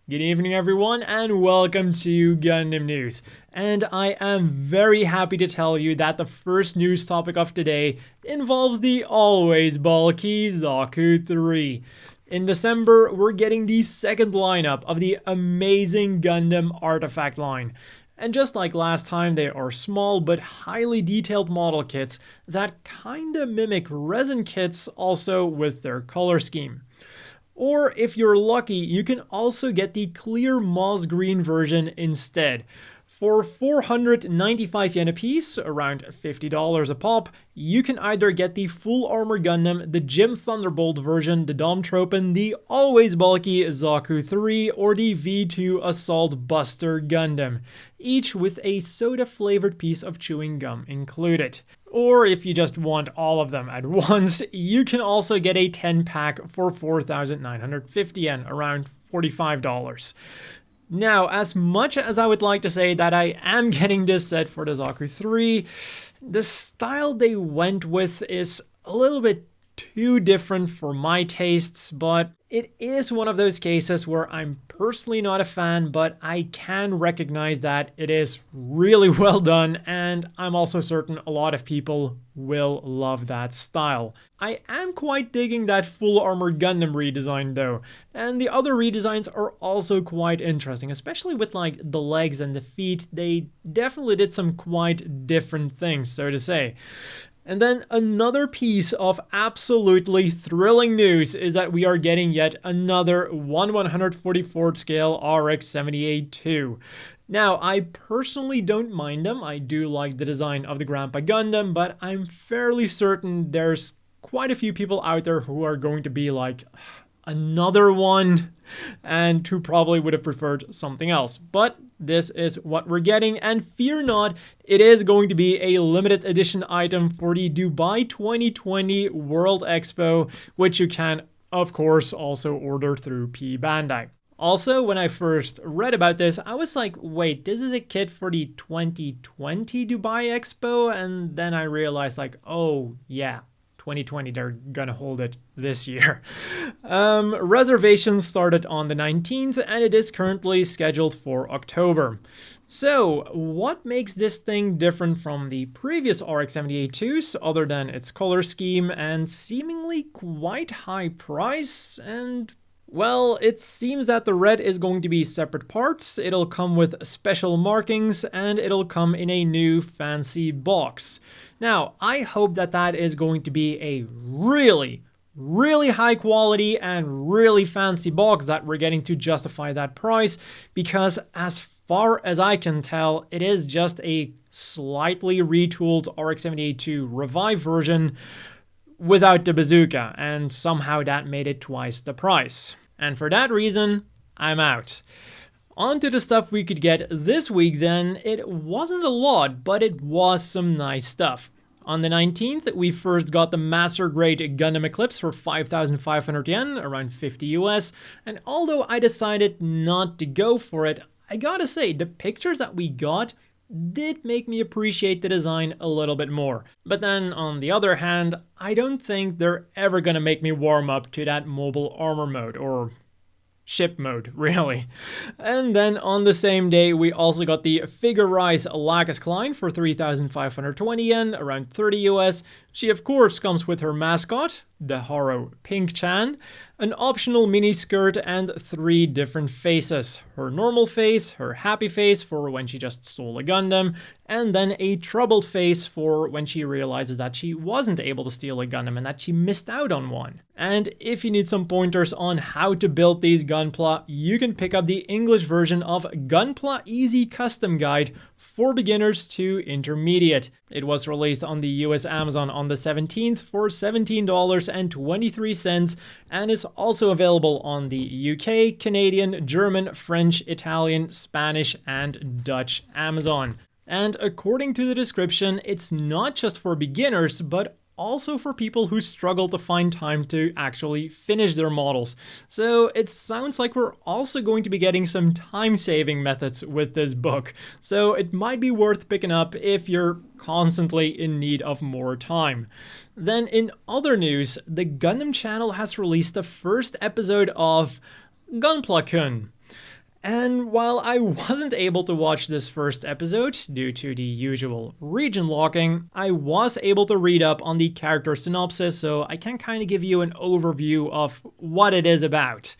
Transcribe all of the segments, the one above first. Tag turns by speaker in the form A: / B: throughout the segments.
A: Good evening, everyone, and welcome to Gundam News. And I am very happy to tell you that the first news topic of today involves the always bulky Zaku 3. In December, we're getting the second lineup of the amazing Gundam Artifact line. And just like last time, they are small but highly detailed model kits that kinda mimic resin kits, also with their color scheme. Or if you're lucky, you can also get the clear moss green version instead. For 495 yen a piece, around $50 a pop, you can either get the full armor Gundam, the Gym Thunderbolt version, the Domtropen, the always bulky Zaku 3, or the V2 Assault Buster Gundam, each with a soda-flavored piece of chewing gum included. Or if you just want all of them at once, you can also get a 10-pack for 4,950 yen, around $45. Now, as much as I would like to say that I am getting this set for the Zaku 3, the style they went with is a little bit too different for my tastes, but it is one of those cases where I'm personally not a fan, but I can recognize that it is really well done, and I'm also certain a lot of people will love that style. I am quite digging that full armored Gundam redesign though, and the other redesigns are also quite interesting, especially with like the legs and the feet. They definitely did some quite different things, so to say. And then another piece of absolutely thrilling news is that we are getting yet another 1/144th scale RX-78-2. Now, I personally don't mind them. I do like the design of the Grandpa Gundam, but I'm fairly certain there's quite a few people out there who are going to be like, another one, and who probably would have preferred something else. But this is what we're getting, and fear not, it is going to be a limited edition item for the Dubai 2020 World Expo, which you can, of course, also order through P Bandai. Also, when I first read about this, I was like, wait, this is a kit for the 2020 Dubai Expo? And then I realized like, oh yeah, 2020, they're gonna hold it this year. Reservations started on the 19th, and it is currently scheduled for October. So, what makes this thing different from the previous RX-78-2s, other than its color scheme and seemingly quite high price? And well, it seems that the red is going to be separate parts, it'll come with special markings, and it'll come in a new fancy box. Now, I hope that that is going to be a really high quality and really fancy box that we're getting to justify that price, because as far as I can tell, it is just a slightly retooled RX-78-2 Revive version without the bazooka, and somehow that made it twice the price. And for that reason, I'm out. On to the stuff we could get this week then. It wasn't a lot, but it was some nice stuff. On the 19th, we first got the Master Grade Gundam Eclipse for 5,500 yen, around 50 US, and although I decided not to go for it, I gotta say, the pictures that we got did make me appreciate the design a little bit more. But then, on the other hand, I don't think they're ever gonna make me warm up to that mobile armor mode, or ship mode, really. And then on the same day, we also got the figure-rise Lacus Clyne for 3,520 yen, around 30 US. She of course comes with her mascot, the Haro Pink-chan, an optional mini skirt, and 3 different faces. Her normal face, her happy face for when she just stole a Gundam, and then a troubled face for when she realizes that she wasn't able to steal a Gundam and that she missed out on one. And if you need some pointers on how to build these Gunpla, you can pick up the English version of Gunpla Easy Custom Guide for beginners to intermediate. It was released on the US Amazon on the 17th for $17.23 and is also available on the UK, Canadian, German, French, Italian, Spanish, and Dutch Amazon. And according to the description, it's not just for beginners, but also for people who struggle to find time to actually finish their models. So it sounds like we're also going to be getting some time-saving methods with this book. So it might be worth picking up if you're constantly in need of more time. Then in other news, the Gundam channel has released the first episode of Gunpla Kun. And while I wasn't able to watch this first episode due to the usual region locking, I was able to read up on the character synopsis, so I can kind of give you an overview of what it is about.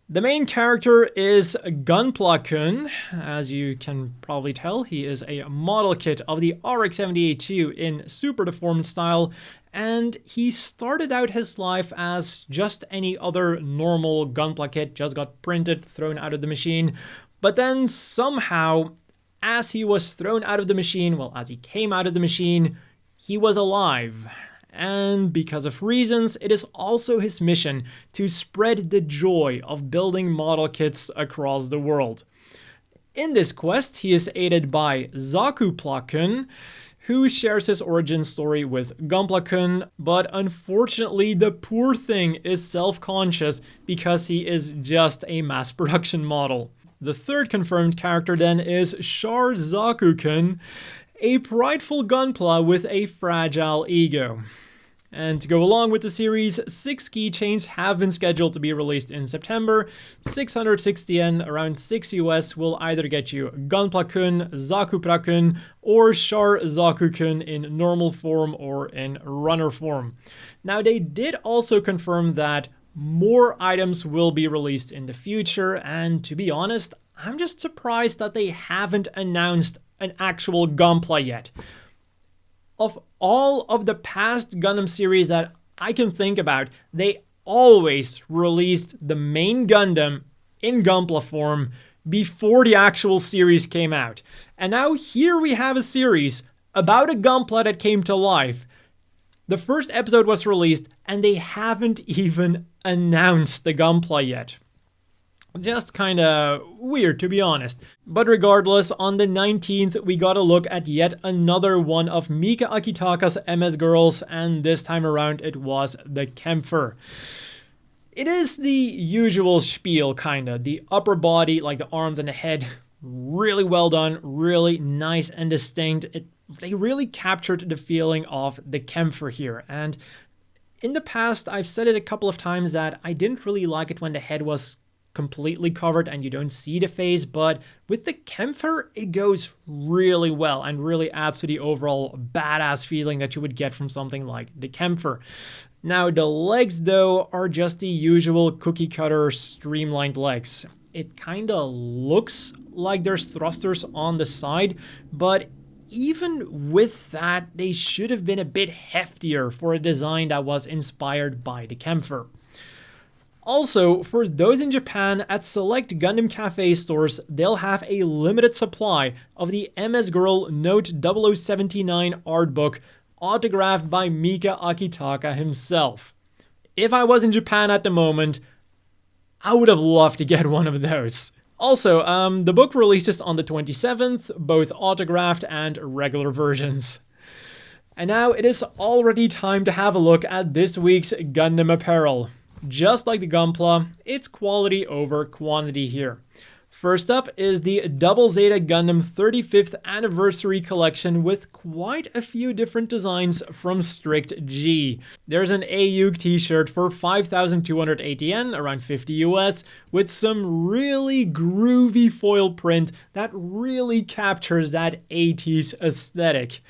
A: The main character is Gunpla Kun. As you can probably tell, he is a model kit of the RX-78-2 in super deformed style, and he started out his life as just any other normal Gunpla kit, just got printed, thrown out of the machine, but then somehow, as he was thrown out of the machine, well, as he came out of the machine, he was alive. And because of reasons, it is also his mission to spread the joy of building model kits across the world. In this quest, he is aided by Gunpla Kun, who shares his origin story with Gunpla Kun, but unfortunately the poor thing is self-conscious because he is just a mass production model. The third confirmed character then is Kun, a prideful Gunpla with a fragile ego. And to go along with the series, 6 keychains have been scheduled to be released in September. 660 yen, around 6 US, will either get you Gunpla Kun, Gunpla Kun, or Kun in normal form or in runner form. Now, they did also confirm that more items will be released in the future, and to be honest, I'm just surprised that they haven't announced an actual Gunpla yet. Of all of the past Gundam series that I can think about, they always released the main Gundam in Gunpla form before the actual series came out. And now here we have a series about a Gunpla that came to life. The first episode was released and they haven't even announced the Gunpla yet. Just kinda weird, to be honest. But regardless, on the 19th, we got a look at yet another one of Mika Akitaka's MS Girls, and this time around it was the Kaempfer. It is the usual spiel, kinda. The upper body, like the arms and the head, really well done, really nice and distinct. They really captured the feeling of the Kaempfer here, and in the past, I've said it a couple of times that I didn't really like it when the head was completely covered and you don't see the face, but with the Kaempfer, it goes really well and really adds to the overall badass feeling that you would get from something like the Kaempfer. Now, the legs, though, are just the usual cookie cutter streamlined legs. It kinda looks like there's thrusters on the side, but even with that, they should have been a bit heftier for a design that was inspired by the Kaempfer. Also, for those in Japan, at select Gundam Café stores, they'll have a limited supply of the MS Girl Note 0079 art book, autographed by Mika Akitaka himself. If I was in Japan at the moment, I would have loved to get one of those. Also, the book releases on the 27th, both autographed and regular versions. And now it is already time to have a look at this week's Gundam Apparel. Just like the Gunpla, it's quality over quantity here. First up is the Double Zeta Gundam 35th Anniversary Collection with quite a few different designs from Strict G. There's an AUG t-shirt for 5,280 yen, around 50 US, with some really groovy foil print that really captures that 80s aesthetic.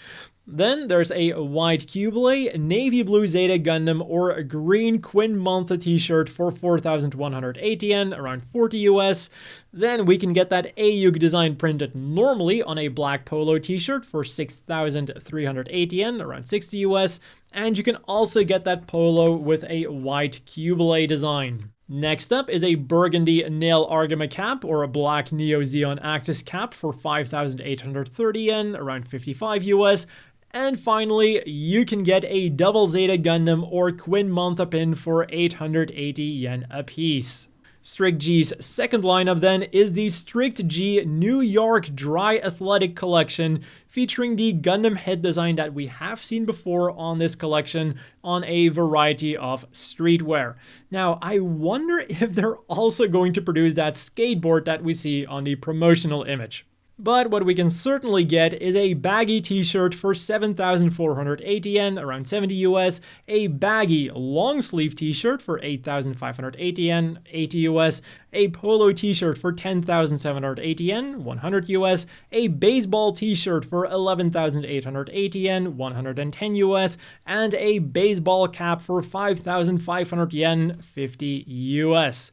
A: Then there's a white Kublai, navy blue Zeta Gundam, or a green Quinn Mantha t-shirt for 4,180 yen, around 40 US. Then we can get that AUG design printed normally on a black polo t-shirt for 6,380 yen, around 60 US. And you can also get that polo with a white Kublai design. Next up is a burgundy Nail Argama cap or a black Neo Zeon Axis cap for 5,830 yen, around 55 US. And finally, you can get a Double Zeta Gundam or Quinn Mantha pin for 880 yen a piece. Strict G's second lineup then is the Strict G New York Dry Athletic Collection, featuring the Gundam head design that we have seen before on this collection on a variety of streetwear. Now, I wonder if they're also going to produce that skateboard that we see on the promotional image. But what we can certainly get is a baggy t-shirt for 7,480 yen, around 70 US, a baggy long sleeve t-shirt for 8,580 yen, 80 US, a polo t-shirt for 10,780 yen, 100 US, a baseball t-shirt for 11,880 yen, 110 US, and a baseball cap for 5,500 yen, 50 US.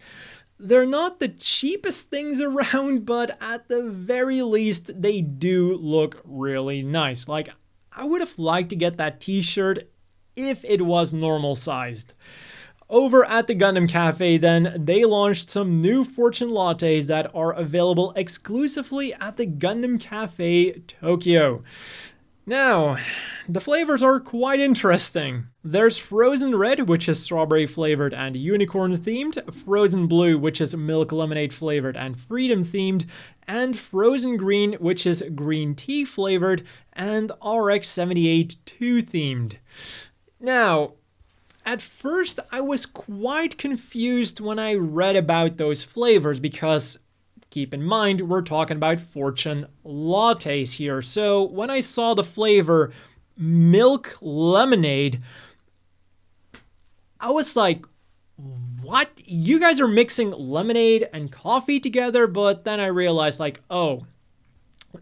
A: They're not the cheapest things around, but at the very least, they do look really nice. Like, I would have liked to get that t-shirt if it was normal sized. Over at the Gundam Cafe then, they launched some new fortune lattes that are available exclusively at the Gundam Cafe Tokyo. Now, the flavors are quite interesting. There's Frozen Red, which is strawberry flavored and unicorn themed, Frozen Blue, which is milk lemonade flavored and freedom themed, and Frozen Green, which is green tea flavored and RX-78-2 themed. Now, at first I was quite confused when I read about those flavors because keep in mind, we're talking about fortune lattes here. So when I saw the flavor milk lemonade, I was like, what? You guys are mixing lemonade and coffee together? But then I realized like, oh,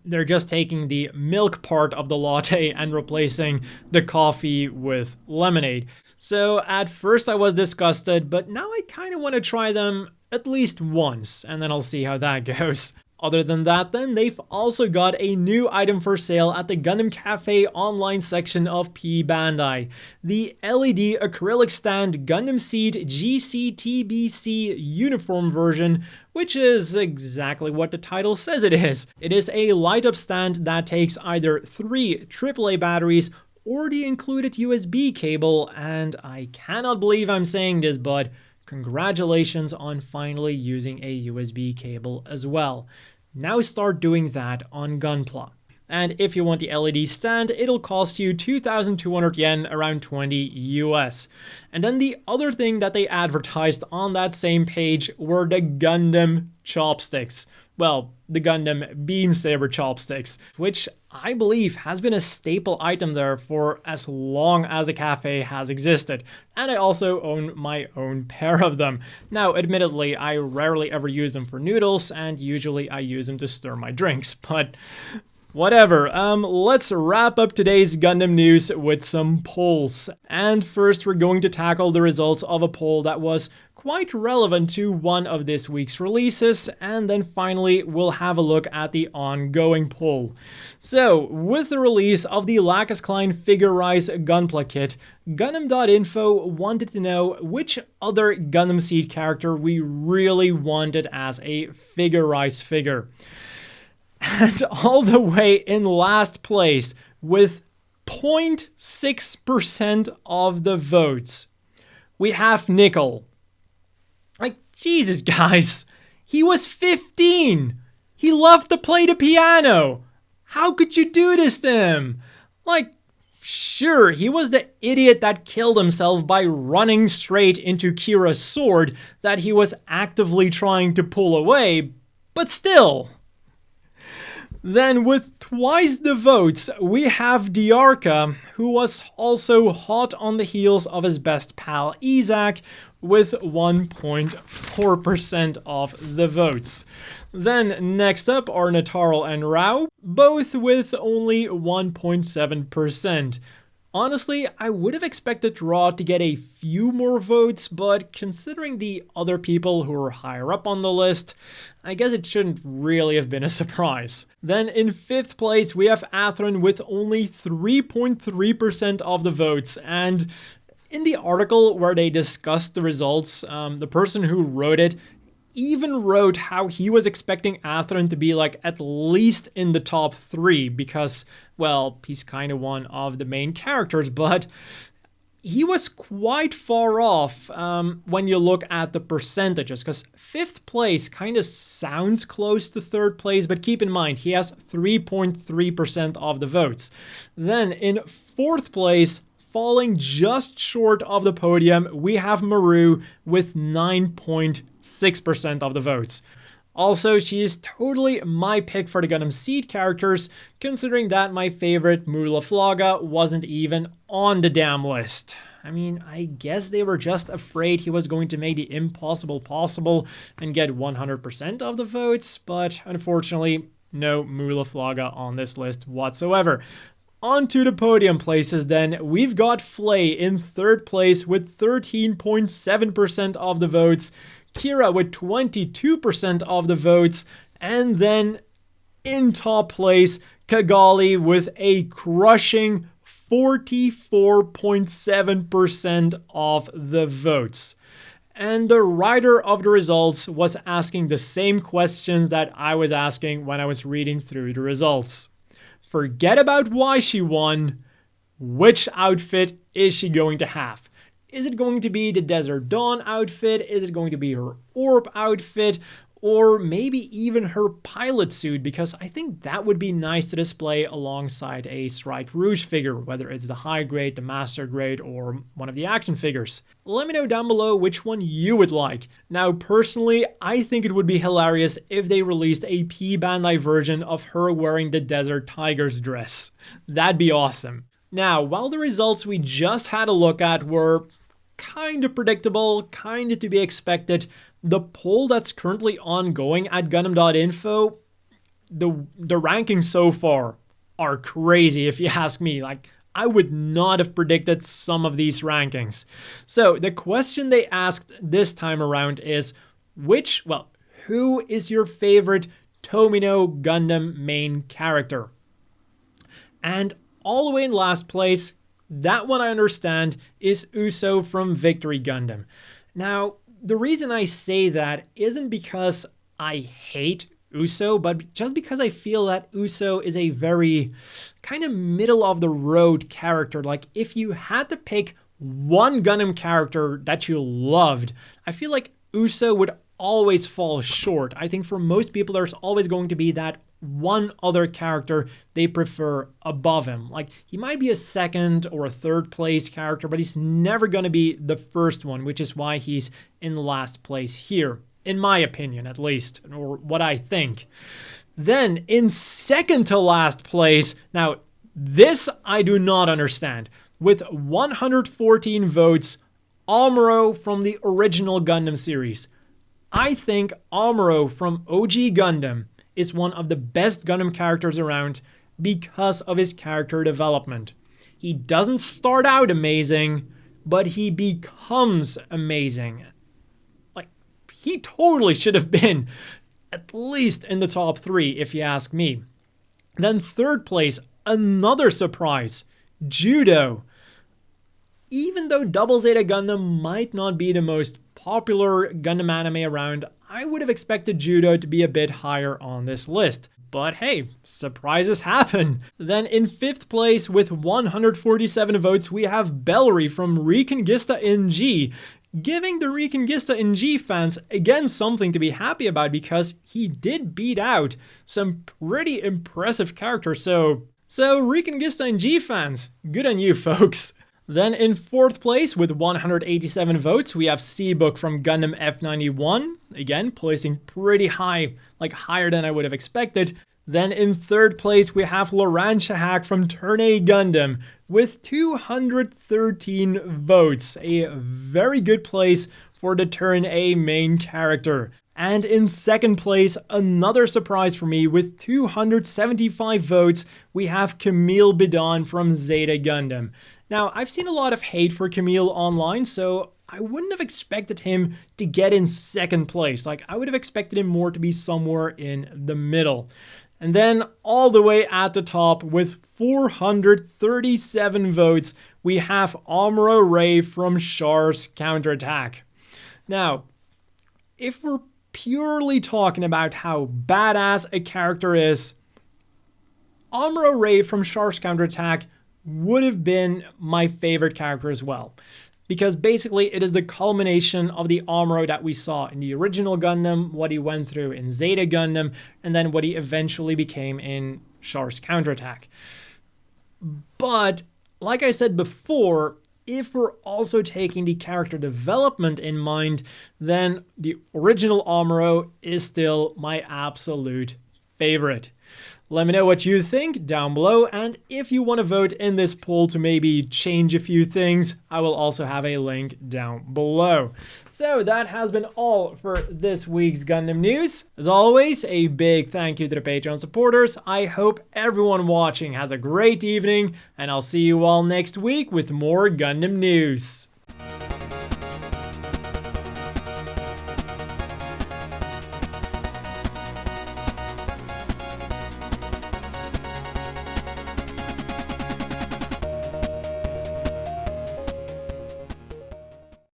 A: they're just taking the milk part of the latte and replacing the coffee with lemonade. So at first I was disgusted, but now I kind of want to try them at least once, and then I'll see how that goes. Other than that then, they've also got a new item for sale at the Gundam Cafe online section of P Bandai. The LED acrylic stand Gundam Seed GCTBC uniform version, which is exactly what the title says it is. It is a light-up stand that takes either 3 AAA batteries or the included USB cable, and I cannot believe I'm saying this, but congratulations on finally using a USB cable as well. Now start doing that on Gunpla. And if you want the LED stand, it'll cost you 2,200 yen, around 20 US. And then the other thing that they advertised on that same page were the Gundam chopsticks. Well, the Gundam Beam Saber chopsticks, which I believe has been a staple item there for as long as the cafe has existed. And I also own my own pair of them. Now, admittedly, I rarely ever use them for noodles, and usually I use them to stir my drinks, but whatever. Let's wrap up today's Gundam news with some polls. And first, we're going to tackle the results of a poll that was quite relevant to one of this week's releases, and then finally we'll have a look at the ongoing poll. So, with the release of the Lacus Clyne Figure-Rise Gunpla kit, Gundam.info wanted to know which other Gundam Seed character we really wanted as a Figure-Rise figure. And all the way in last place, with 0.6% of the votes, we have Nickel. Like, Jesus, guys. He was 15. He loved to play the piano. How could you do this to him? Like, sure, he was the idiot that killed himself by running straight into Kira's sword that he was actively trying to pull away, but still. Then with twice the votes, we have Diarca, who was also hot on the heels of his best pal Isaac, with 1.4% of the votes. Then next up are Nataro and Rao, both with only 1.7%. Honestly, I would have expected Raw to get a few more votes, but considering the other people who are higher up on the list, I guess it shouldn't really have been a surprise. Then in 5th place, we have Atherin with only 3.3% of the votes, and in the article where they discussed the results, the person who wrote it even wrote how he was expecting Atherin to be like at least in the top 3 because, well, he's kind of one of the main characters, but he was quite far off when you look at the percentages, because 5th place kind of sounds close to 3rd place, but keep in mind he has 3.3% of the votes. Then in 4th place, falling just short of the podium, we have Maru with 9.6% of the votes. Also, she is totally my pick for the Gundam Seed characters, considering that my favorite Mulaflaga wasn't even on the damn list. I mean, I guess they were just afraid he was going to make the impossible possible and get 100% of the votes, but unfortunately, no Mulaflaga on this list whatsoever. On to the podium places then, we've got Flay in third place with 13.7% of the votes, Kira with 22% of the votes, and then in top place, Cagalli with a crushing 44.7% of the votes. And the writer of the results was asking the same questions that I was asking when I was reading through the results. Forget about why she won. Which outfit is she going to have? Is it going to be the Desert Dawn outfit? Is it going to be her Orb outfit? Or maybe even her pilot suit, because I think that would be nice to display alongside a Strike Rouge figure, whether it's the high grade, the master grade, or one of the action figures. Let me know down below which one you would like. Now, personally, I think it would be hilarious if they released a P-Bandai version of her wearing the Desert Tiger's dress. That'd be awesome. Now, while the results we just had a look at were kind of predictable, kind of to be expected, the poll that's currently ongoing at Gundam.info, the rankings so far are crazy if you ask me. Like, I would not have predicted some of these rankings. So the question they asked this time around is, who is your favorite Tomino Gundam main character? And all the way in last place, that one I understand, is Uso from Victory Gundam. Now, the reason I say that isn't because I hate Uso, but just because I feel that Uso is a very kind of middle of the road character. Like, if you had to pick one Gundam character that you loved, I feel like Uso would always fall short. I think for most people, there's always going to be that one other character they prefer above him. Like, he might be a second or a third place character, but he's never going to be the first one, which is why he's in last place here, in my opinion at least, or what I think. Then in second to last place, now this I do not understand. With 114 votes, Amuro from the original Gundam series. I think Amuro from OG Gundam is one of the best Gundam characters around because of his character development. He doesn't start out amazing, but he becomes amazing. Like, he totally should have been at least in the top 3, if you ask me. Then third place, another surprise, Judo. Even though Double Zeta Gundam might not be the most popular Gundam anime around, I would have expected Judo to be a bit higher on this list. But hey, surprises happen. Then in fifth place with 147 votes, we have Bellary from Reconquista NG, giving the Reconquista NG fans again something to be happy about because he did beat out some pretty impressive characters. So Reconquista NG fans, good on you folks. Then in fourth place with 187 votes, we have Seabook from Gundam F91, again placing pretty high, like higher than I would have expected. Then in third place, we have Loran Shahak from Turn A Gundam with 213 votes, a very good place for the Turn A main character. And in second place, another surprise for me, with 275 votes, we have Camille Bidon from Zeta Gundam. Now, I've seen a lot of hate for Camille online, so I wouldn't have expected him to get in second place. Like, I would have expected him more to be somewhere in the middle. And then all the way at the top with 437 votes, we have Amuro Ray from Char's Counterattack. Now, if we're purely talking about how badass a character is, Amuro Ray from Char's Counterattack would have been my favorite character as well. Because basically it is the culmination of the Amuro that we saw in the original Gundam, what he went through in Zeta Gundam, and then what he eventually became in Char's Counterattack. But, like I said before, if we're also taking the character development in mind, then the original Amuro is still my absolute favorite. Let me know what you think down below, and if you want to vote in this poll to maybe change a few things, I will also have a link down below. So that has been all for this week's Gundam news. As always, a big thank you to the Patreon supporters. I hope everyone watching has a great evening, and I'll see you all next week with more Gundam news.